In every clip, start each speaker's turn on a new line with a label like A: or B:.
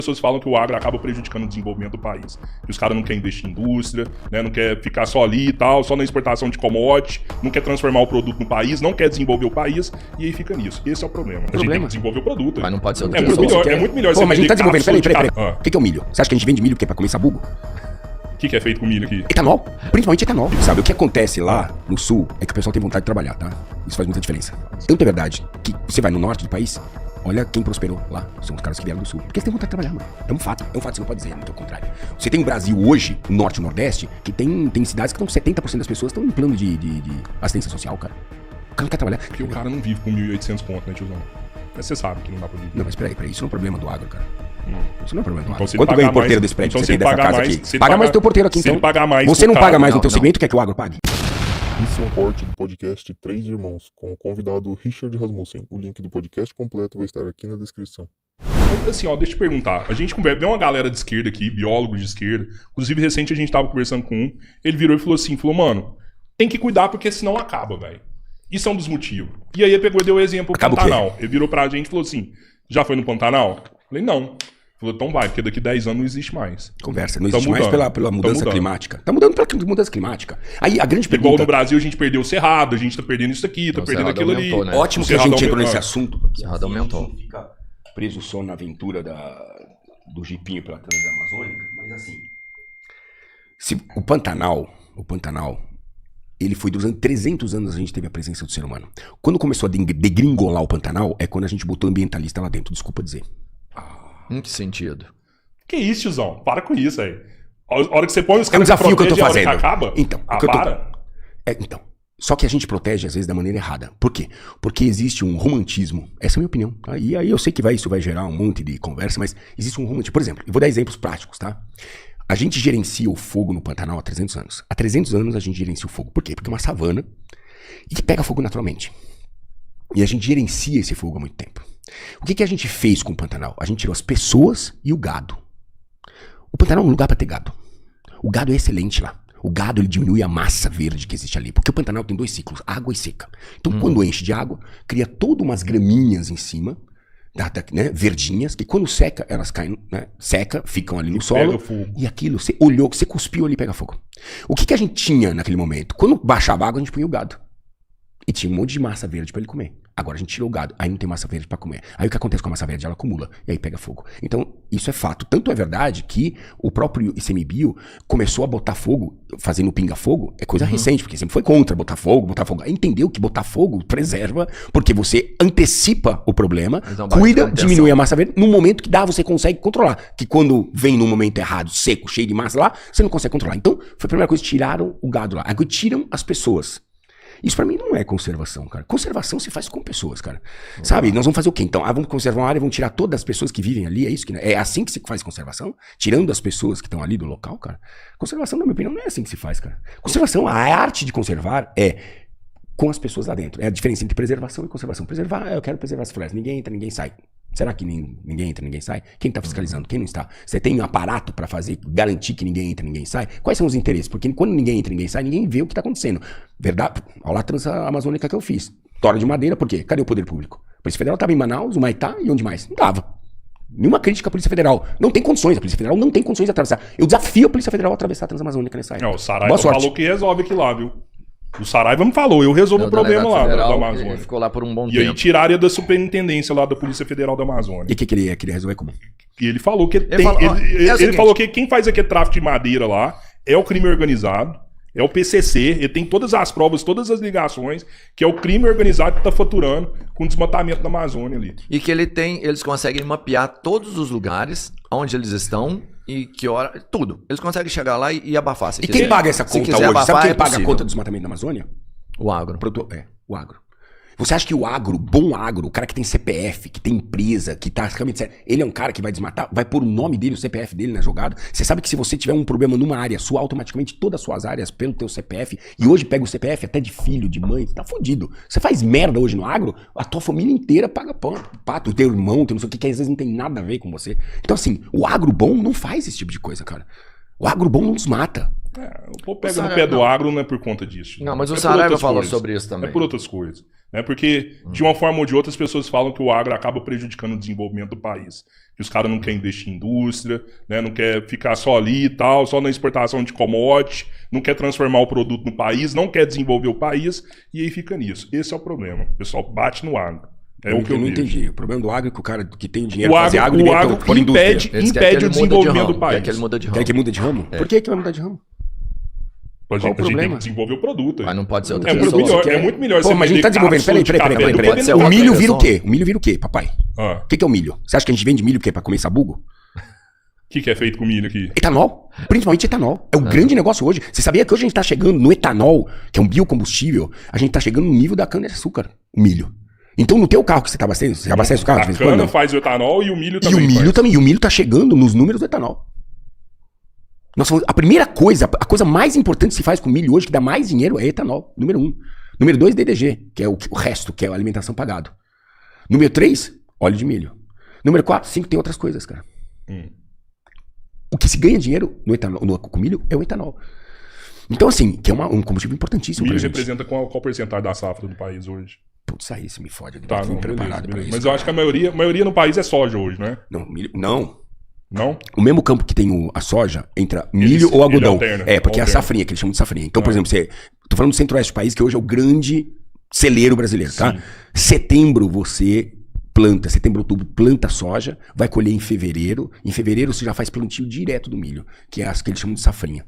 A: pessoas falam que o agro acaba prejudicando o desenvolvimento do país. Que os caras não querem investir em indústria, né? Não quer ficar só ali e tal, só na exportação de commodity, não quer transformar o produto no país, não quer desenvolver o país, e aí fica nisso. Esse é o problema. A gente tem que desenvolver o produto.
B: Mas não pode ser outra
A: É muito melhor
C: Pô, mas a gente tá desenvolvendo. Peraí.
A: Ah.
C: O que é o milho? Você acha que a gente vende milho pra comer sabugo?
A: O que é feito com milho aqui?
C: Etanol. Principalmente etanol. Sabe, o que acontece lá no sul é que o pessoal tem vontade de trabalhar, tá? Isso faz muita diferença. Tanto é verdade que você vai no norte do país, olha quem prosperou lá. São os caras que vieram do sul. Porque eles têm vontade de trabalhar, mano. É um fato. Você não pode dizer, muito ao contrário. Você tem um Brasil hoje, norte e nordeste, que tem cidades que estão 70% das pessoas estão em plano de assistência social, cara. O cara não quer trabalhar.
A: Porque o cara não vive com 1.800 pontos, né, tiozão? Mas você sabe que não dá pra viver.
C: Não, mas peraí. Isso não é um problema do agro, cara. Isso não é problema do agro.
A: Então,
C: Quanto ganha o porteiro desse prédio?
A: Então,
C: Você tem dessa casa aqui? Paga mais o teu porteiro aqui, então.
A: Pagar mais
C: você não paga mais no teu segmento, quer que o agro pague?
D: Isso é um corte do podcast Três Irmãos, com o convidado Richard Rasmussen. O link do podcast completo vai estar aqui na descrição.
A: Assim, ó, deixa eu te perguntar. A gente vê uma galera de esquerda aqui, biólogos de esquerda. Inclusive, recente a gente tava conversando com um. Ele virou e falou, mano, tem que cuidar porque senão acaba, velho. Isso é um dos motivos. E aí ele pegou e deu o exemplo do Pantanal. Ele virou pra gente e falou assim, já foi no Pantanal? Falei, não. Falou, então vai, porque daqui 10 anos não existe mais.
C: Conversa, não existe mais pela mudança climática. Tá mudando pela mudança climática. Aí a grande pergunta...
A: Igual no Brasil a gente perdeu o Cerrado, a gente tá perdendo isso aqui, tá perdendo aquilo
B: aumentou,
A: ali.
B: né?
C: Ótimo que a gente entrou nesse assunto.
B: O Cerrado aumentou.
C: A gente não fica preso só na aventura do jipinho pela Transamazônica, mas assim... O Pantanal, ele foi durante 300 anos a gente teve a presença do ser humano. Quando começou a degringolar o Pantanal, é quando a gente botou ambientalista lá dentro, desculpa dizer.
B: Em que sentido?
A: Que isso, tiozão? Para com isso aí. A hora que você põe os caras
C: É um desafio que eu tô fazendo.
A: A hora que acaba,
C: então,
A: para.
C: Então, só que a gente protege às vezes da maneira errada. Por quê? Porque existe um romantismo. Essa é a minha opinião. Tá? E aí eu sei que isso vai gerar um monte de conversa, mas existe um romantismo. Por exemplo, eu vou dar exemplos práticos, tá? A gente gerencia o fogo no Pantanal há 300 anos. Há 300 anos a gente gerencia o fogo. Por quê? Porque é uma savana e que pega fogo naturalmente. E a gente gerencia esse fogo há muito tempo. O que a gente fez com o Pantanal? A gente tirou as pessoas e o gado. O Pantanal é um lugar para ter gado. O gado é excelente lá. O gado ele diminui a massa verde que existe ali. Porque o Pantanal tem 2 ciclos, água e seca. Então quando enche de água, cria todas umas graminhas em cima, né, verdinhas, que quando seca, elas caem, né, seca, ficam ali no solo. E aquilo, você olhou, você cuspiu ali e pega fogo. O que a gente tinha naquele momento? Quando baixava a água, a gente punha o gado. E tinha um monte de massa verde para ele comer. Agora a gente tirou o gado, aí não tem massa verde para comer. Aí o que acontece com a massa verde? Ela acumula e aí pega fogo. Então isso é fato. Tanto é verdade que o próprio ICMBio começou a botar fogo, fazendo pinga-fogo, é coisa recente, porque sempre foi contra botar fogo. Aí entendeu que botar fogo preserva, porque você antecipa o problema, cuida, diminui a massa verde, no momento que dá você consegue controlar. Que quando vem no momento errado, seco, cheio de massa lá, você não consegue controlar. Então foi a primeira coisa, tiraram o gado lá. Agora tiram as pessoas. Isso pra mim não é conservação, cara. Conservação se faz com pessoas, cara. Sabe? Nós vamos fazer o quê? Então, vamos conservar uma área, vamos tirar todas as pessoas que vivem ali, é isso que é assim que se faz conservação? Tirando as pessoas que estão ali do local, cara? Conservação, na minha opinião, não é assim que se faz, cara. Conservação, a arte de conservar é com as pessoas lá dentro. É a diferença entre preservação e conservação. Preservar, eu quero preservar as florestas. Ninguém entra, ninguém sai. Será que ninguém entra, ninguém sai? Quem está fiscalizando? Quem não está? Você tem um aparato para garantir que ninguém entra, ninguém sai? Quais são os interesses? Porque quando ninguém entra, ninguém sai, ninguém vê o que está acontecendo. Verdade? Olha lá a Transamazônica que eu fiz. Tora de madeira, por quê? Cadê o poder público? A Polícia Federal estava em Manaus, o Maitá e onde mais? Não estava. Nenhuma crítica à Polícia Federal. Não tem condições. A Polícia Federal não tem condições de atravessar. Eu desafio a Polícia Federal a atravessar a Transamazônica nessa área.
A: O Saraiva falou que resolve aqui lá, viu? O Saraiva me falou, eu resolvo o problema lá da Amazônia.
B: Ficou lá por um bom tempo.
A: E aí tiraram da superintendência lá da Polícia Federal da Amazônia.
C: E o que ele queria resolver como?
A: E ele falou que ele falou que quem faz aqui tráfico de madeira lá é o crime organizado, é o PCC, ele tem todas as provas, todas as ligações, que é o crime organizado que tá faturando com o desmatamento da Amazônia ali.
B: E que eles conseguem mapear todos os lugares onde eles estão e que hora, tudo. Eles conseguem chegar lá e abafar.
C: E quem paga essa conta hoje?
B: Abafar,
C: sabe quem paga a conta do desmatamento da Amazônia?
B: O agro.
C: O agro. Você acha que o agro, bom agro, o cara que tem CPF, que tem empresa, que tá realmente sério, ele é um cara que vai desmatar, vai pôr o nome dele, o CPF dele na jogada? Você sabe que se você tiver um problema numa área sua, automaticamente todas as suas áreas pelo teu CPF, e hoje pega o CPF até de filho, de mãe, você tá fudido. Você faz merda hoje no agro, a tua família inteira paga pato, o teu irmão, teu não sei o que às vezes não tem nada a ver com você. Então assim, o agro bom não faz esse tipo de coisa, cara. O agro bom não desmata.
A: O povo pega no pé do agro não é por conta disso.
B: Não, mas o
A: por
B: Saraiva
A: outras
B: falou
A: coisas.
B: sobre isso também.
A: É por outras coisas. Né? Porque, de uma forma ou de outra, as pessoas falam que o agro acaba prejudicando o desenvolvimento do país. Que os caras não querem investir em indústria, né? Não quer ficar só ali e tal, só na exportação de commodity, não quer transformar o produto no país, não quer desenvolver o país, e aí fica nisso. Esse é o problema. O pessoal bate no agro. É o que eu
C: não
A: vejo.
C: entendi. O problema do agro é que o cara que tem dinheiro
A: O
C: pra fazer
A: agro,
C: agro,
A: o agro
C: por indústria.
A: impede
B: Eles querem que
A: o
B: ele mude de
A: desenvolvimento
B: ramo,
A: do país.
B: Quer que ele muda de ramo.
C: Quer que muda de ramo? Por que vai mudar de ramo?
A: A gente tem
C: problema?
A: que desenvolver o produto.
B: Mas não pode ser outra
A: É muito
B: pessoa.
A: melhor, é muito melhor
C: Pô, mas a gente tá
A: vender
C: desenvolvendo.
A: cápsula de
C: Peraí.
A: café do
B: pode
A: que
B: ser
C: O
B: outra
C: milho vira o
B: pessoa.
C: quê? O milho vira o quê, papai?
A: Ah,
C: O que é o milho? Você acha que a gente vende milho o quê? Pra comer sabugo?
A: que é feito com milho aqui?
C: Etanol. Principalmente etanol. É o grande negócio hoje. Você sabia que hoje a gente tá chegando no etanol, que é um biocombustível, a gente tá chegando no nível da cana-de-açúcar, o milho. Então no teu carro que você tá abastecendo, você abastece o carro de
A: A
C: vez em quando?
A: cana
C: Não.
A: faz o etanol e o milho
C: E
A: também
C: o milho
A: faz.
C: também. E o milho tá chegando nos números do etanol. Nossa, a primeira coisa, a coisa mais importante que se faz com milho hoje, que dá mais dinheiro, é etanol. Número 1. Número 2, DDG, que é o resto, que é a alimentação pagado. Número 3, óleo de milho. Número 4, 5, tem outras coisas, cara. O que se ganha dinheiro no etanol, com milho é o etanol. Então, assim, que é um combustível
A: O
C: importantíssimo pra
A: milho
C: gente.
A: representa qual porcentagem da safra do país hoje?
C: Putz, aí você me fode. Eu
A: Tá,
C: não fui
A: não,
C: preparado pra
A: beleza.
C: isso.
A: Mas eu acho que a maioria no país é soja hoje, né?
C: Não, milho, não.
A: Não?
C: O mesmo campo que tem a soja, entra milho ou
A: ele
C: algodão.
A: alterna,
C: É, porque é a
A: alterna.
C: safrinha, que eles chamam de safrinha. Então, por exemplo, tô falando do centro-oeste do país, que hoje é o grande celeiro brasileiro, tá?
A: Sim.
C: Setembro você planta, setembro, outubro, planta soja, vai colher em fevereiro. Em fevereiro você já faz plantio direto do milho, que é as que eles chamam de safrinha.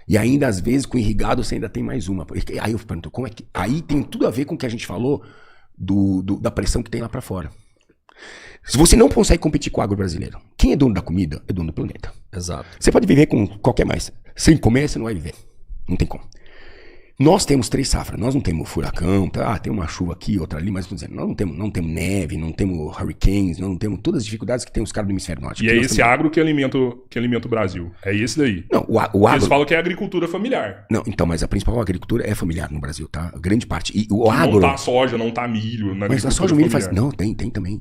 C: E ainda, às vezes, com irrigado, você ainda tem mais uma. Aí eu pergunto, como é que... Aí tem tudo a ver com o que a gente falou da pressão que tem lá pra fora. Se você não consegue competir com o agro brasileiro, quem é dono da comida é dono do planeta.
B: Exato.
C: Você pode viver com qualquer mais. Sem comer, você não vai viver. Não tem como. Nós temos 3 safras. Nós não temos furacão, tem uma chuva aqui, outra ali, mas estou dizendo, nós não temos neve, não temos hurricanes, nós não temos todas as dificuldades que tem os caras do hemisfério norte.
A: E
C: que
A: é
C: nós
A: esse
C: temos.
A: agro que alimenta o Brasil. É esse daí.
C: Não, o
A: Eles
C: agro...
A: falam que é agricultura familiar.
C: Não, então, mas a principal agricultura é familiar no Brasil, tá? A grande parte. E o
A: Não
C: agro...
A: tá soja, não tá milho. Na
C: Mas a
A: agricultura
C: soja e o milho faz...
A: familiar.
C: Não, tem também.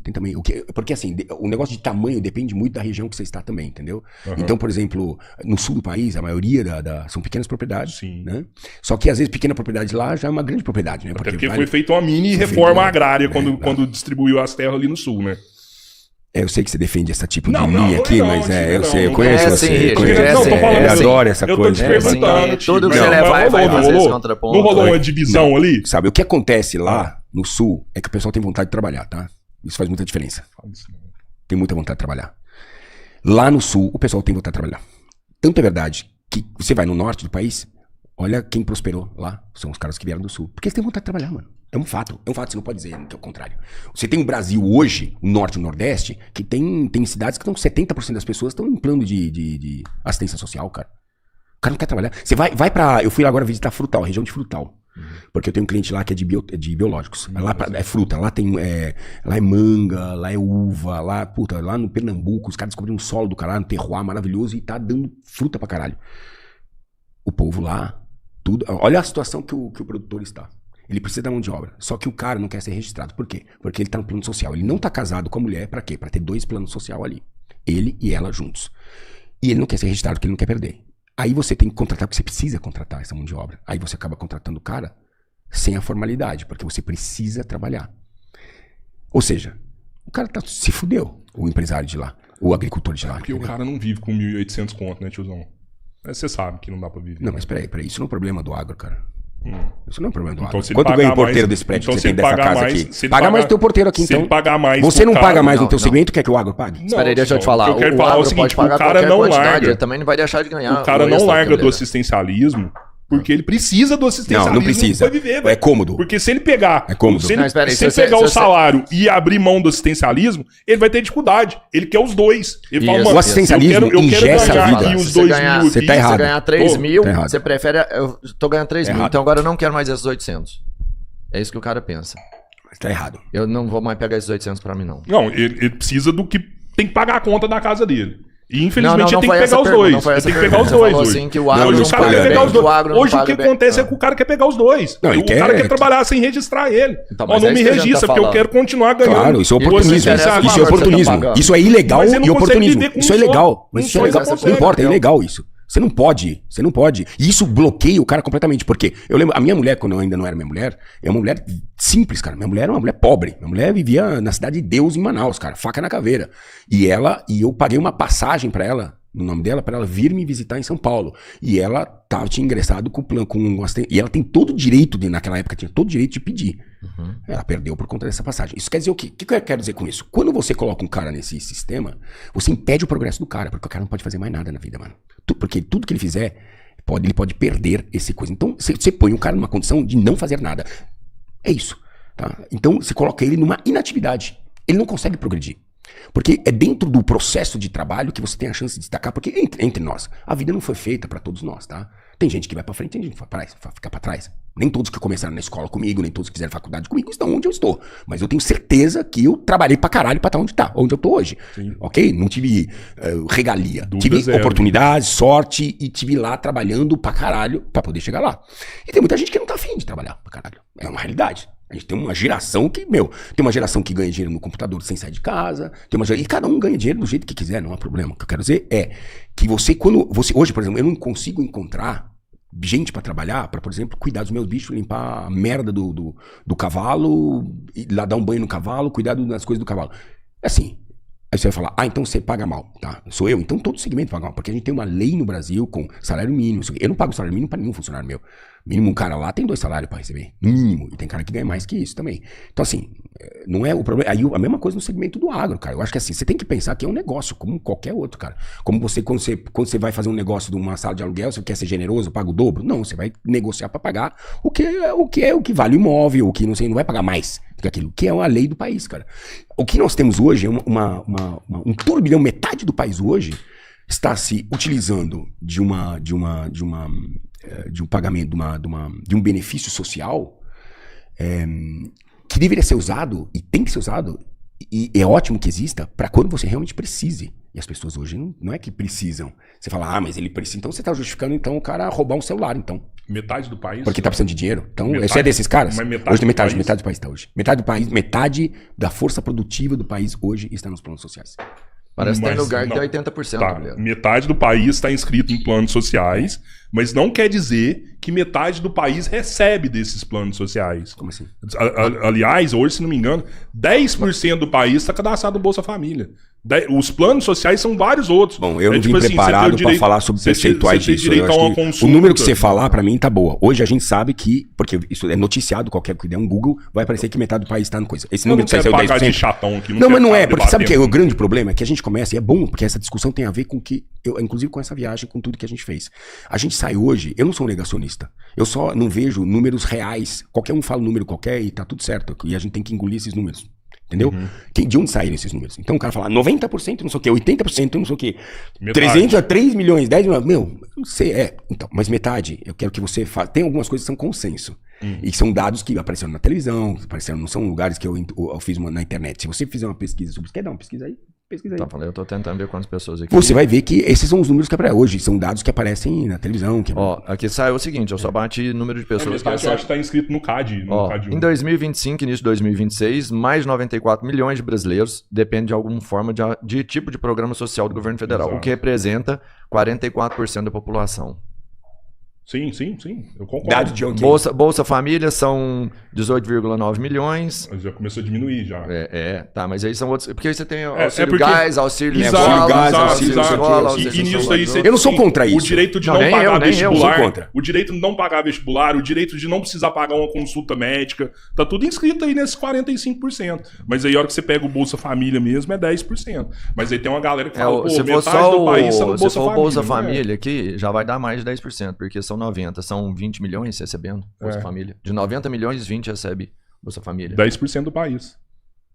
C: Porque assim, o negócio de tamanho depende muito da região que você está também, entendeu?
A: Uhum.
C: Então, por exemplo, no sul do país, a maioria são pequenas propriedades,
A: Sim.
C: né? Só que às vezes pequena propriedade lá já é uma grande propriedade, né?
A: Até porque
C: vale-
A: foi feita uma mini
C: Foi
A: reforma
C: feito,
A: agrária
C: né?
A: quando distribuiu as terras ali no sul, né?
C: Eu sei que você defende essa tipo
A: Não,
C: de
A: não,
C: linha
A: não,
C: aqui,
A: não,
C: mas
A: não,
C: eu sei, eu
A: não,
C: conheço
B: é
C: você.
B: assim,
C: eu conheço
B: é
C: você.
B: assim,
C: Ele
B: é assim.
C: adora essa
A: Eu tô
C: coisa.
A: te
C: né?
A: perguntando.
B: assim, tudo que
A: Mas
B: você levar,
A: rolou,
B: vai
A: não
B: fazer
A: rolou?
B: esse contraponto.
A: Não rolou uma divisão ali?
C: Sabe, o que acontece lá no sul é que o pessoal tem vontade de trabalhar, tá? Isso faz muita diferença. Tem muita vontade de trabalhar. Lá no sul, o pessoal tem vontade de trabalhar. Tanto é verdade que você vai no norte do país, olha quem prosperou lá, são os caras que vieram do sul. Porque eles têm vontade de trabalhar, mano. É um fato, você não pode dizer que é o contrário. Você tem um Brasil hoje, o norte e o nordeste, que tem cidades que estão 70% das pessoas estão em plano de assistência social, cara. O cara não quer trabalhar. Você vai pra... Eu fui lá agora visitar Frutal, a região de Frutal. Porque eu tenho um cliente lá que é de biológicos. Lá é fruta, lá é manga, lá é uva, lá no Pernambuco, os caras descobriram um solo do caralho, um terroir maravilhoso e tá dando fruta pra caralho. O povo lá, tudo... Olha a situação que o produtor está. Ele precisa da mão de obra. Só que o cara não quer ser registrado. Por quê? Porque ele tá no plano social. Ele não tá casado com a mulher pra quê? Pra ter 2 planos sociais ali. Ele e ela juntos. E ele não quer ser registrado porque ele não quer perder. Aí você tem que contratar, porque você precisa contratar essa mão de obra. Aí você acaba contratando o cara sem a formalidade, porque você precisa trabalhar. Ou seja, o cara se fudeu, o empresário de lá, o agricultor de lá.
A: Porque o
C: entendeu?
A: cara não vive com 1.800 conto, né, tiozão? Mas você sabe que não dá pra viver.
C: Não, mas peraí, isso não é um problema do agro, cara. Isso não é um problema do
A: Então,
C: agro.
A: se ele
C: Quanto
A: pagar
C: ganha o porteiro
A: mais-
C: desse prédio
A: então,
C: que
A: se
C: você tem
A: ele
C: dessa
A: pagar
C: casa
A: mais-
C: aqui?
A: se ele
C: Paga
A: pagar-
C: mais o teu porteiro aqui,
A: se
C: então.
A: ele pagar mais
C: Você
A: pro
C: não
A: cara-
C: paga mais no
B: não,
C: teu
B: não.
C: segmento, quer que o agro pague?
A: Não,
B: Espera aí, deixa eu te
A: só,
B: falar.
A: o que eu quero
B: O
A: falar é o
B: agro
A: seguinte,
B: pode pagar
A: o cara
B: qualquer
A: não
B: quantidade,
A: larga.
B: ele também não vai deixar de ganhar.
A: O cara
B: o
A: não
B: extra
A: larga
B: que
A: do
B: ele
A: assistencialismo porque ele precisa do assistencialismo
C: Não precisa.
A: pra viver,
C: É
A: velho.
C: cômodo.
A: Porque se ele pegar,
C: É cômodo.
A: se ele,
B: Não, espera aí,
A: se ele
B: se você-
A: pegar
B: se
A: o
B: você-
A: salário e abrir mão do assistencialismo, ele vai ter dificuldade. Ele quer os dois. Ele fala,
B: Isso.
A: mano,
C: O assistencialismo
A: eu quero
C: engessa a
A: ganhar
C: vida.
A: aqui os
B: Se você
A: 2
B: ganhar-
A: mil
C: Você
A: aqui.
C: tá errado.
B: Você ganhar 3 mil,
C: tá errado.
B: você prefere... Eu tô ganhando 3 mil,
C: errado.
B: então agora eu não quero mais esses 800. É isso que o cara pensa.
C: Mas tá errado.
B: Eu não vou mais pegar esses 800 pra mim, não.
A: Não, ele precisa do que tem que pagar a conta da casa dele. E infelizmente
B: Não,
A: ele tem
B: foi
A: que
B: essa
A: pegar os
B: pergunta,
A: dois.
B: não foi
A: Ele
B: essa
A: tem que pegar os
B: pergunta.
A: dois
B: Você falou
A: hoje.
B: assim que o agro
A: Hoje
C: não
A: o cara
C: paga
A: quer
C: bem,
A: pegar os
B: que o
A: dois.
B: agro não
A: Hoje o
B: paga
A: que
B: bem.
A: acontece é que o cara quer pegar os dois.
C: Não, ele
A: O cara
C: quer-
A: quer trabalhar sem registrar ele.
B: Então,
A: Ó,
B: mas
A: não
B: é
A: me
B: isso que a gente
A: registra,
B: tá
A: porque eu
B: falando.
A: quero continuar ganhando.
C: Claro, isso é
B: E
C: oportunismo.
B: você interessa
C: Isso
B: o
C: é
B: valor que você tá
C: oportunismo.
B: pagando.
C: Isso é ilegal
A: Mas ele
C: e
A: não consegue
C: oportunismo.
A: viver com
C: Isso é
A: um só.
C: legal. Mas
A: Um
C: isso é
A: só
C: legal.
A: você
C: Não
A: consegue.
C: importa, é ilegal isso. Você não pode. E isso bloqueia o cara completamente. Porque eu lembro, a minha mulher, quando eu ainda não era minha mulher, é uma mulher simples, cara. Minha mulher era uma mulher pobre. Minha mulher vivia na Cidade de Deus, em Manaus, cara. Faca na caveira. E eu paguei uma passagem pra ela, no nome dela, pra ela vir me visitar em São Paulo. E ela tinha ingressado com e ela tem todo o direito, naquela época, tinha todo o direito de pedir. Ela perdeu por conta dessa passagem. Isso quer dizer o quê? O que eu quero dizer com isso? Quando você coloca um cara nesse sistema, você impede o progresso do cara, porque o cara não pode fazer mais nada na vida, mano. Porque tudo que ele fizer, ele pode perder esse coisa. Então, você põe o cara numa condição de não fazer nada. É isso, tá? Então, você coloca ele numa inatividade. Ele não consegue progredir. Porque é dentro do processo de trabalho que você tem a chance de destacar. Porque entre nós, a vida não foi feita pra todos nós, tá? Tem gente que vai pra frente, tem gente que vai ficar pra trás. Nem todos que começaram na escola comigo, nem todos que fizeram faculdade comigo estão onde eu estou. Mas eu tenho certeza que eu trabalhei pra caralho pra estar onde eu tô hoje. Sim. Ok? Não tive regalia. Tive oportunidade, sorte e tive lá trabalhando pra caralho pra poder chegar lá. E tem muita gente que não tá afim de trabalhar pra caralho. É uma realidade. A gente tem uma geração que, tem uma geração que ganha dinheiro no computador sem sair de casa, e cada um ganha dinheiro do jeito que quiser, não há problema. O que eu quero dizer é que hoje, por exemplo, eu não consigo encontrar gente pra trabalhar, pra, por exemplo, cuidar dos meus bichos, limpar a merda do cavalo, ir lá dar um banho no cavalo, cuidar das coisas do cavalo. Assim, aí você vai falar, então você paga mal, tá? Sou eu, então todo segmento paga mal, porque a gente tem uma lei no Brasil com salário mínimo. Eu não pago salário mínimo pra nenhum funcionário meu. Mínimo um cara lá tem 2 salários pra receber, mínimo, e tem cara que ganha mais que isso também. Então assim, não é o problema, aí a mesma coisa no segmento do agro, cara. Eu acho que assim, você tem que pensar que é um negócio, como qualquer outro, cara. Como quando você vai fazer um negócio de uma sala de aluguel, você quer ser generoso, paga o dobro? Não, você vai negociar pra pagar o que vale o imóvel, o que não sei, não vai pagar mais do que aquilo, que é a lei do país, cara. O que nós temos hoje é um turbilhão, metade do país hoje está se utilizando de um pagamento, de um benefício social que deveria ser usado e tem que ser usado, e é ótimo que exista para quando você realmente precise. E as pessoas hoje não é que precisam. Você fala, mas ele precisa, então você está justificando então o cara roubar um celular, então.
A: Metade do país?
C: Porque tá precisando de dinheiro. Então, você é desses caras? Hoje metade do país está hoje. Metade da força produtiva do país hoje está nos planos sociais.
B: Parece que tem lugar que tem 80%.
A: Tá. Metade do país está inscrito em planos sociais, mas não quer dizer que metade do país recebe desses planos sociais.
C: Como assim?
A: Aliás, hoje, se não me engano, 10% do país está cadastrado no Bolsa Família. Os planos sociais são vários outros.
C: Bom, eu não vim preparado para falar sobre percentuais disso. O número que você falar, para mim, tá boa. Hoje a gente sabe que, porque isso é noticiado, qualquer que der um Google, vai aparecer que metade do país está no coisa. Esse número que saiu 10%.
A: De chatão aqui,
C: não, mas não é, porque sabe o que é o grande problema? É que a gente começa, e é bom, porque essa discussão tem a ver com que, inclusive com essa viagem, com tudo que a gente fez. A gente sai hoje, eu não sou um negacionista, eu só não vejo números reais. Qualquer um fala um número qualquer e tá tudo certo. E a gente tem que engolir esses números. Entendeu? De onde saíram esses números? Então o cara fala 90%, não sei o quê, 80%, não sei o quê. Metade. 300 a 3 milhões, 10 milhões. Não sei, então, mas metade, eu quero que você faça. Tem algumas coisas que são consenso. E são dados que apareceram na televisão, não são lugares que eu fiz na internet. Se você fizer uma pesquisa sobre isso, quer dar uma pesquisa aí? Pesquisa aí.
B: Tá, eu tô tentando ver quantas pessoas aqui.
C: Você vai ver que esses são os números que aparecem hoje. São dados que aparecem na televisão.
B: Aqui saiu o seguinte, eu só bati número de pessoas.
A: Eu acho que está inscrito no CAD. CAD1.
B: Em 2025, início de 2026, mais de 94 milhões de brasileiros dependem de alguma forma de tipo de programa social do governo federal, o que representa 44% da população.
A: Sim, eu concordo.
B: Bolsa Família são 18,9 milhões.
A: Mas já começou a diminuir já.
B: Tá, mas aí são outros. Porque aí você tem auxílio gás, auxílio
A: escola, e nisso aí você.
C: Eu não sou contra isso.
A: O direito de não pagar vestibular. O direito de não pagar vestibular, o direito de não precisar pagar uma consulta médica. Tá tudo inscrito aí nesses 45%. Mas aí a hora que você pega o Bolsa Família mesmo é 10%. Mas aí tem uma galera que fala,
B: se for só o Bolsa Família aqui, já vai dar mais de 10%, porque são 90, são 20 milhões recebendo Bolsa Família. De 90 milhões, 20 recebe Bolsa Família.
A: 10% do país.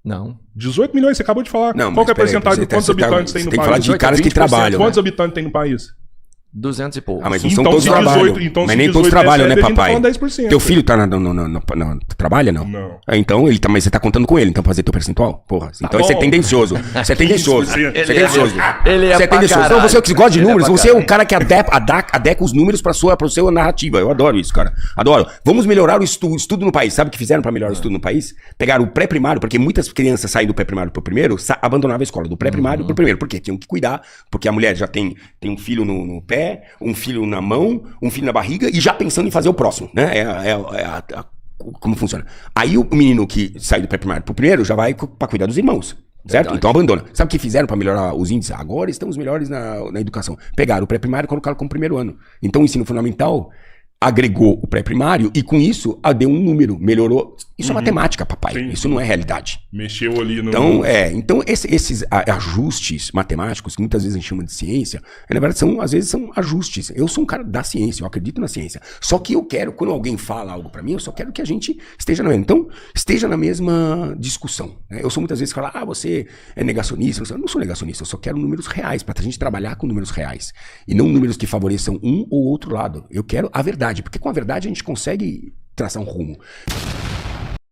B: Não.
A: 18 milhões, você acabou de falar.
C: Não,
A: qual que é a porcentagem de quantos habitantes tem no país?
C: Tem que falar de caras que trabalham.
A: Quantos habitantes tem no país?
B: 200 e poucos.
C: Mas não são todos trabalham. Mas nem todos trabalham, né, papai? Teu filho tá trabalha, não?
A: Não.
C: Então, mas você tá contando com ele, então, pra fazer teu percentual? Porra, então você é tendencioso. Você é tendencioso. Você é tendencioso.
B: Você é tendencioso.
C: Então, você que gosta de números, você é o cara que adequa os números pra sua narrativa. Eu adoro isso, cara. Adoro. Vamos melhorar o estudo no país. Sabe o que fizeram pra melhorar o estudo no país? Pegaram o pré-primário, porque muitas crianças saem do pré-primário pro primeiro, abandonavam a escola, do pré-primário pro primeiro. Por quê? Tinham que cuidar, porque a mulher já tem um filho no pé, pé, um filho na mão, um filho na barriga e já pensando em fazer o próximo, né? Como funciona. Aí o menino que sai do pré-primário pro primeiro já vai pra cuidar dos irmãos. Certo?
B: Verdade.
C: Então abandona. Sabe o que fizeram pra melhorar os índices? Agora estamos melhores na educação. Pegaram o pré-primário e colocaram como primeiro ano. Então o ensino fundamental agregou o pré-primário e com isso deu um número, melhorou. Isso é matemática, papai.
A: Sim.
C: Isso não é realidade.
A: Mexeu ali no...
C: Então esses ajustes matemáticos, que muitas vezes a gente chama de ciência, na verdade às vezes são ajustes. Eu sou um cara da ciência, eu acredito na ciência. Só que eu quero, quando alguém fala algo pra mim, eu só quero que a gente esteja na mesma. Então, esteja na mesma discussão. Né? Eu sou muitas vezes falar, você é negacionista. Eu não sou negacionista, eu só quero números reais, pra gente trabalhar com números reais. E não números que favoreçam um ou outro lado. Eu quero a verdade, porque com a verdade a gente consegue traçar um rumo.